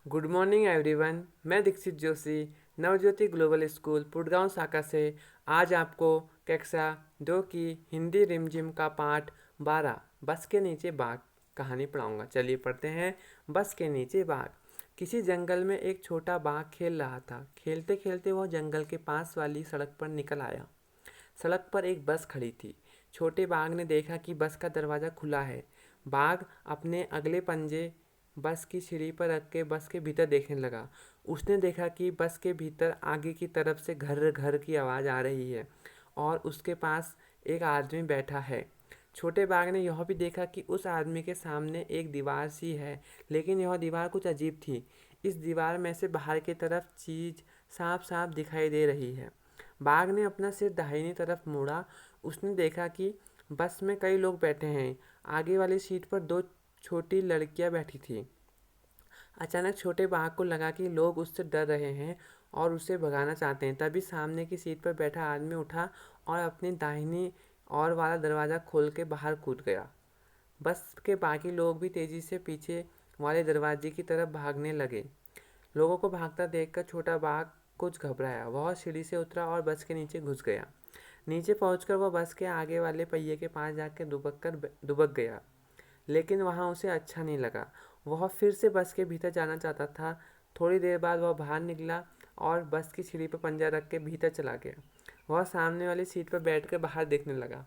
Good morning everyone. मैं Dixit Joshi Navjyoti global school पुटगांव शाखा से आज आपको कक्षा 2 की हिंदी रिमझिम का पाठ 12 बस के नीचे बाघ कहानी पढ़ाऊंगा। चलिए पढ़ते हैं। बस के नीचे बाघ। किसी जंगल में एक छोटा बाघ खेल रहा था। खेलते खेलते वह जंगल के पास वाली सड़क पर निकल आया। सड़क पर एक बस खड़ी थी। छोटे बाघ ने देखा कि बस का दरवाज़ा खुला है। बाघ अपने अगले पंजे बस की सीढ़ी पर रख के बस के भीतर देखने लगा। उसने देखा कि बस के भीतर आगे की तरफ से घर घर की आवाज़ आ रही है और उसके पास एक आदमी बैठा है। छोटे बाघ ने यह भी देखा कि उस आदमी के सामने एक दीवार सी है, लेकिन यह दीवार कुछ अजीब थी। इस दीवार में से बाहर की तरफ चीज़ साफ साफ दिखाई दे रही है। बाघ ने अपना सिर दाहिनी तरफ मोड़ा। उसने देखा कि बस में कई लोग बैठे हैं। आगे वाली सीट पर दो छोटी लड़कियां बैठी थी। अचानक छोटे बाघ को लगा कि लोग उससे डर रहे हैं और उसे भगाना चाहते हैं। तभी सामने की सीट पर बैठा आदमी उठा और अपनी दाहिनी ओर वाला दरवाज़ा खोल के बाहर कूद गया। बस के बाकी लोग भी तेज़ी से पीछे वाले दरवाजे की तरफ भागने लगे। लोगों को भागता देखकर छोटा बाघ कुछ घबराया। वह सीढ़ी से उतरा और बस के नीचे घुस गया। नीचे पहुंचकर वह बस के आगे वाले पहिए के पास जाकर दुबक गया, लेकिन वहाँ उसे अच्छा नहीं लगा। वह फिर से बस के भीतर जाना चाहता था। थोड़ी देर बाद वह बाहर निकला और बस की सीढ़ी पर पंजा रख के भीतर चला गया। वह सामने वाली सीट पर बैठकर बाहर देखने लगा।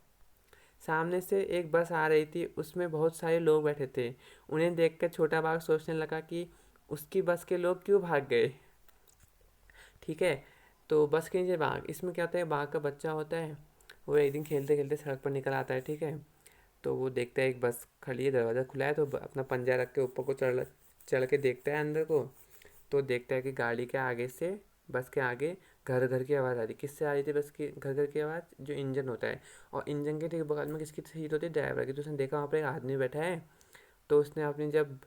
सामने से एक बस आ रही थी। उसमें बहुत सारे लोग बैठे थे। उन्हें देखकर छोटा बाघ सोचने लगा कि उसकी बस के लोग क्यों भाग गए। ठीक है, तो बस के नीचे बाघ, इसमें क्या होता है, बाघ का बच्चा होता है। वो एक दिन खेलते खेलते सड़क पर निकल आता है। ठीक है, तो वो देखता है एक बस खड़ी है, दरवाज़ा खुला है, तो अपना पंजा रख के ऊपर को चढ़ चढ़ के देखता है अंदर को। तो देखता है कि गाड़ी के आगे से, बस के आगे घर घर की आवाज़ आ रही। किससे आ रही थी बस की घर घर की आवाज़? जो इंजन होता है, और इंजन के ठीक बगल में किसकी सीट होती है? ड्राइवर की। तो उसने देखा वहाँ पर एक आदमी बैठा है। तो उसने अपनी जब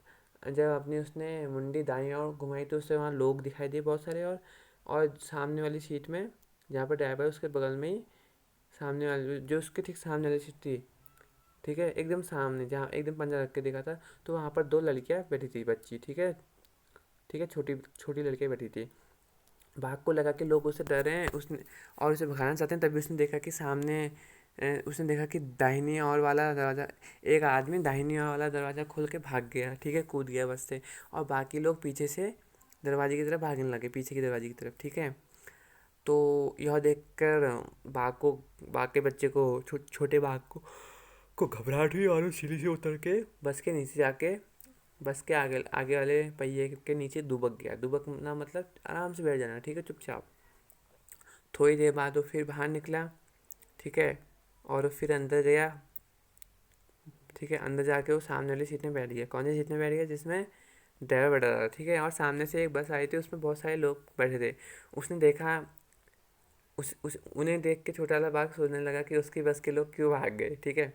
जब अपनी उसने मुंडी दाईं ओर घुमाई तो उससे वहाँ लोग दिखाई दिए बहुत सारे। और सामने वाली सीट में, जहाँ पर ड्राइवर, उसके बगल में ही सामने वाली, जो उसके ठीक सामने वाली सीट थी, ठीक है, एकदम सामने जहाँ एकदम पंजा रख के देखा था, तो वहाँ पर दो लड़कियाँ बैठी थी, बच्ची। ठीक है, ठीक है, छोटी छोटी लड़कियाँ बैठी थी। बाघ को लगा कि लोग उससे डर रहे हैं, उसने और उसे भगाना चाहते हैं। तभी उसने देखा कि सामने उसने देखा कि दाहिनी ओर वाला दरवाज़ा, एक आदमी दाहिनी ओर वाला दरवाज़ा खोल के भाग गया। ठीक है, कूद गया बस से। और बाकी लोग पीछे से दरवाजे की तरफ भागने लगे, पीछे की दरवाजे की तरफ। ठीक है, तो यह देखकर बाघ के बच्चे को, छोटे बाघ को घबराहट हुई और वो सीढ़ी से उतर के बस के नीचे जाके बस के आगे आगे वाले पहिए के नीचे दुबक गया। दुबकना मतलब आराम से बैठ जाना। ठीक है, चुपचाप। थोड़ी देर बाद वो फिर बाहर निकला। ठीक है, और वो फिर अंदर गया। ठीक है, अंदर जाके वो सामने वाली सीट में बैठ गया। कौन सी सीट में बैठ गया? जिसमें ड्राइवर बैठा था। ठीक है, और सामने से एक बस आई थी, उसमें बहुत सारे लोग बैठे थे। उसने देखा, उस उन्हें देख के छोटा सा बाघ सोचने लगा कि उसकी बस के लोग क्यों भाग गए। ठीक है,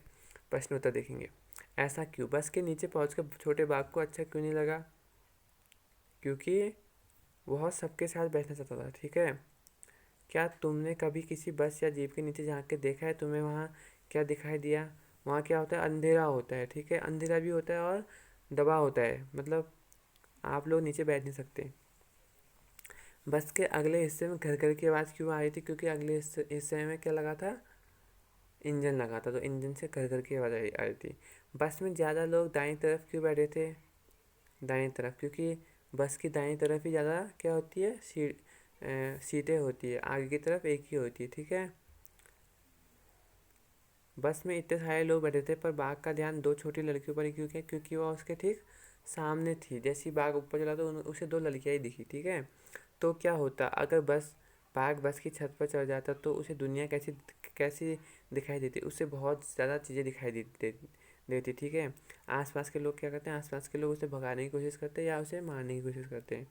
प्रश्न उत्तर देखेंगे। ऐसा क्यों? बस के नीचे पहुंचकर छोटे बाघ को अच्छा क्यों नहीं लगा? क्योंकि वह सबके साथ बैठना चाहता था। ठीक है, क्या तुमने कभी किसी बस या जीप के नीचे झांक के देखा है? तुम्हें वहाँ क्या दिखाई दिया? वहाँ क्या होता है? अंधेरा होता है। ठीक है, अंधेरा भी होता है और दबा होता है, मतलब आप लोग नीचे बैठ नहीं सकते। बस के अगले हिस्से में घर घर की आवाज़ क्यों आ रही थी? क्योंकि अगले हिस्से में क्या लगा था? इंजन लगा था, तो इंजन से घर घर की आवाज़ आ रही थी। बस में ज़्यादा लोग दाईं तरफ क्यों बैठे थे? दाईं तरफ, क्योंकि बस की दाईं तरफ ही ज़्यादा क्या होती है? सीटें होती है। आगे की तरफ एक ही होती है। ठीक है, बस में इतने सारे लोग बैठे थे, पर बाघ का ध्यान दो छोटी लड़कियों पर ही क्यों किया? क्योंकि वह उसके ठीक सामने थी। जैसे ही बाघ ऊपर चला तो उसे दो लड़कियाँ ही दिखी। ठीक है, तो क्या होता अगर बाघ बस की छत पर चढ़ जाता, तो उसे दुनिया कैसी कैसी दिखाई देती? उसे बहुत ज़्यादा चीज़ें दिखाई देती। ठीक है, आसपास के लोग क्या करते हैं? आसपास के लोग उसे भगाने की कोशिश करते हैं या उसे मारने की कोशिश करते हैं।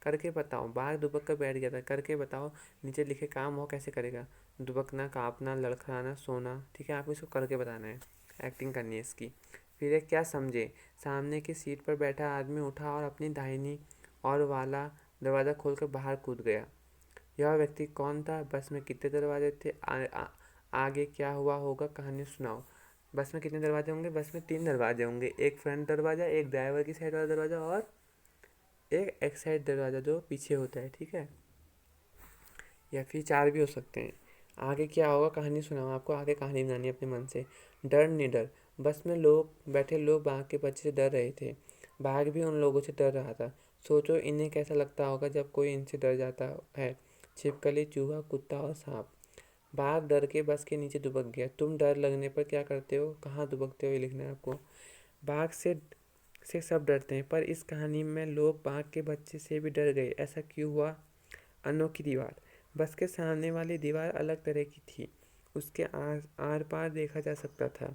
करके बताओ। बाघ दुबक कर बैठ गया था। करके बताओ। नीचे लिखे काम वो कैसे करेगा? दुबकना, कांपना, लड़खड़ाना, सोना। ठीक है, आपको इसको करके बताना है, एक्टिंग करनी है इसकी। फिर एक क्या समझे? सामने की सीट पर बैठा आदमी उठा और अपनी दाहिनी और वाला दरवाज़ा खोलकर बाहर कूद गया। यह व्यक्ति कौन था? बस में कितने दरवाजे थे? आगे क्या हुआ होगा? कहानी सुनाओ। बस में कितने दरवाजे होंगे? बस में 3 दरवाजे होंगे। एक फ्रंट दरवाज़ा, एक ड्राइवर की साइड वाला दरवाज़ा, और एक साइड दरवाज़ा जो पीछे होता है, ठीक है, या फिर 4 भी हो सकते हैं। आगे क्या होगा कहानी सुनाऊँ आपको, आगे कहानी बनानी है अपने मन से। डर निडर, बस में लोग बैठे लोग बाघ के बच्चे से डर रहे थे। बाघ भी उन लोगों से डर रहा था। सोचो इन्हें कैसा लगता होगा जब कोई इनसे डर जाता है। छिपकली, चूहा, कुत्ता और सांप। बाघ डर के बस के नीचे दुबक गया। तुम डर लगने पर क्या करते हो, कहाँ दुबकते हो, ये लिखना है आपको। बाघ से सब डरते हैं, पर इस कहानी में लोग बाघ के बच्चे से भी डर गए। ऐसा क्यों हुआ। अनोखी दीवार, बस के सामने वाली दीवार अलग तरह की थी। उसके आर पार देखा जा सकता था।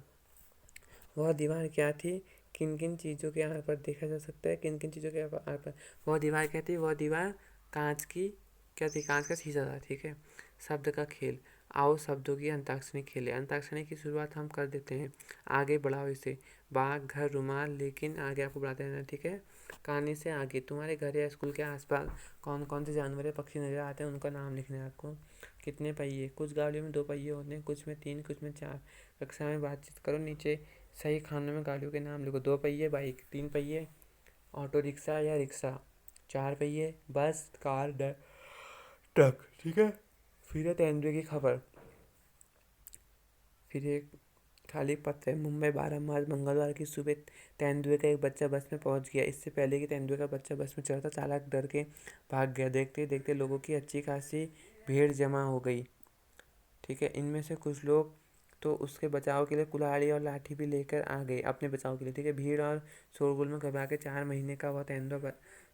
वह दीवार क्या थी, किन किन चीज़ों के आर पार देखा जा सकता है, किन किन चीज़ों के आर पार। वह दीवार क्या थी, वह दीवार कांच की क्या थी, कांच का शीशा था, ठीक है। शब्द का खेल, आओ शब्दों की अंताक्षरी खेले। अंताक्षरी की शुरुआत हम कर देते हैं, आगे बढ़ाओ इसे। बाघ, घर, रुमाल, लेकिन आगे आपको बढ़ाते रहना, ठीक है। कहानी से आगे, तुम्हारे घर या स्कूल के आसपास कौन कौन से जानवर या पक्षी नजर आते हैं, उनका नाम लिखना है आपको। कितने पहिए, कुछ गाड़ियों में 2 पहिए होते हैं, कुछ में 3, कुछ में 4। कक्षा में बातचीत करो, नीचे सही खानों में गाड़ियों के नाम लिखो। 2 पहिए बाइक, 3 पहिए ऑटो रिक्शा या रिक्शा, 4 पहिए बस, कार, ट्रक, ठीक है। फिर है तेंदुए की खबर। फिर एक खाली पत्र है, मुंबई 12 मार्च मंगलवार की सुबह तेंदुए का एक बच्चा बस में पहुंच गया। इससे पहले कि तेंदुए का बच्चा बस में चढ़ता, चालक डर के भाग गया। देखते देखते लोगों की अच्छी खासी भीड़ जमा हो गई, ठीक है। इनमें से कुछ लोग तो उसके बचाव के लिए कुल्हाड़ी और लाठी भी लेकर आ गए, अपने बचाव के लिए, ठीक है। भीड़ और शोरगुल में घबरा के 4 महीने का वह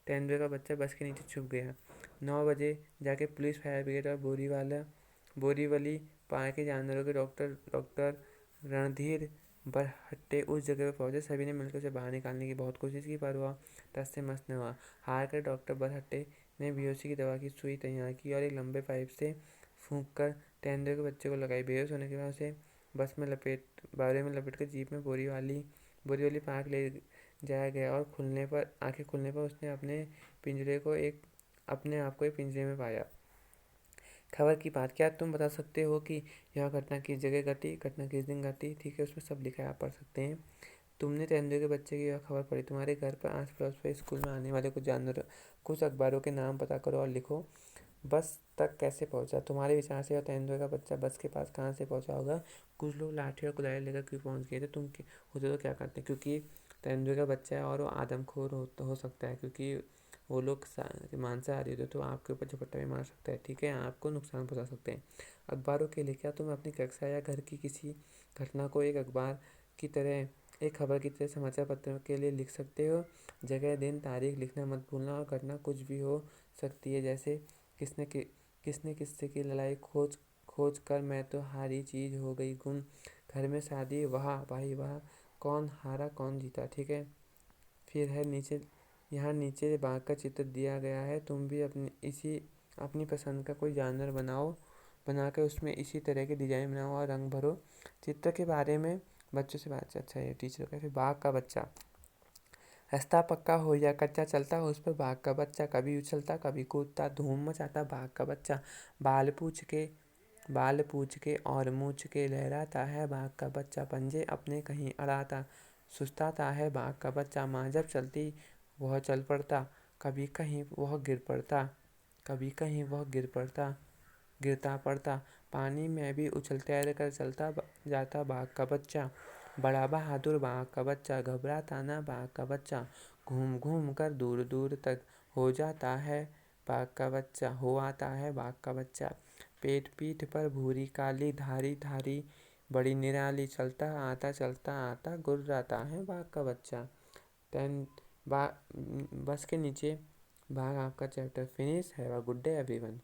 तेंदुए का बच्चा बस के नीचे छुप गया। 9 बजे जाके पुलिस, फायर ब्रिगेड और बोरीवली पार्क के जानवरों के डॉक्टर रणधीर बरहट्टे उस जगह पर पहुंचे। सभी ने मिलकर उसे बाहर निकालने की बहुत कोशिश की, पर वह टस से मस न हुआ। हार कर डॉक्टर बरहट्टे ने बेहोशी की दवा की सुई तैयार की और एक लंबे पाइप से फूंक कर तेंदुए के बच्चे को लगाई। बेहोश होने के बाद उसे बावरे में लपेट कर जीप में बोरीवली पार्क ले जाया गया और आंखें खुलने पर उसने अपने आप को एक पिंजरे में पाया। खबर की बात, क्या तुम बता सकते हो कि यह घटना किस जगह घटी, घटना किस दिन घटी, ठीक है। उसमें सब लिखा है, आप पढ़ सकते हैं। तुमने तेंदुए के बच्चे की यह खबर पढ़ी। तुम्हारे घर पर, आस पड़ोस पर, स्कूल में आने वाले कुछ अखबारों के नाम पता करो और लिखो। बस तक कैसे पहुंचा, तुम्हारे विचार से यह तेंदुए का बच्चा बस के पास कहाँ से पहुंचा होगा। कुछ लोग लाठी और कुदारी लेकर क्यों पहुंच गए थे, तुम होते तो क्या करते। क्योंकि तेंदुए का बच्चा है और वो आदमखोर हो सकता है, क्योंकि वो लोग मांसाहारी होते तो आपके ऊपर झपट्टा भी मार सकता है, ठीक है, आपको नुकसान पहुंचा सकते हैं। अखबारों के लिए, क्या तुम अपनी कक्षा या घर की किसी घटना को एक अखबार की तरह, एक खबर की तरह समाचार पत्र के लिए लिख सकते हो। जगह, दिन, तारीख लिखना मत भूलना, और घटना कुछ भी हो सकती है, जैसे किसने किससे की लड़ाई, खोज कर मैं तो हारी, चीज हो गई गुम, घर में शादी, वाह भाई वाह, कौन हारा कौन जीता, ठीक है। फिर है नीचे, यहाँ नीचे बाघ का चित्र दिया गया है। तुम भी अपनी पसंद का कोई जानवर बनाकर उसमें इसी तरह के डिजाइन बनाओ और रंग भरो। चित्र के बारे में बच्चों से बात, अच्छा ये टीचर का। फिर बाघ का बच्चा, रास्ता पक्का हो या कच्चा, चलता हो उस पर बाघ का बच्चा, कभी उछलता कभी कूदता, धूम मचाता बाघ का बच्चा। बाल पूछ के और मूछ के लहराता है बाघ का बच्चा, पंजे अपने कहीं अड़ाता, सुस्ताता है बाघ का बच्चा। माँ जब चलती वह चल पड़ता, कभी कहीं वह गिरता पड़ता, पानी में भी उछल तैर कर चलता जाता बाघ का बच्चा। बड़ा बहादुर बाघ का बच्चा, घबराता ना बाघ का बच्चा, घूम घूम कर दूर दूर तक हो जाता है बाघ का बच्चा, हो आता है बाघ का बच्चा। पीठ पर भूरी काली धारी धारी, बड़ी निराली, चलता आता गुर्राता है बाघ का बच्चा। देन बस के नीचे बाघ आपका चैप्टर फिनिश है। Good day everyone.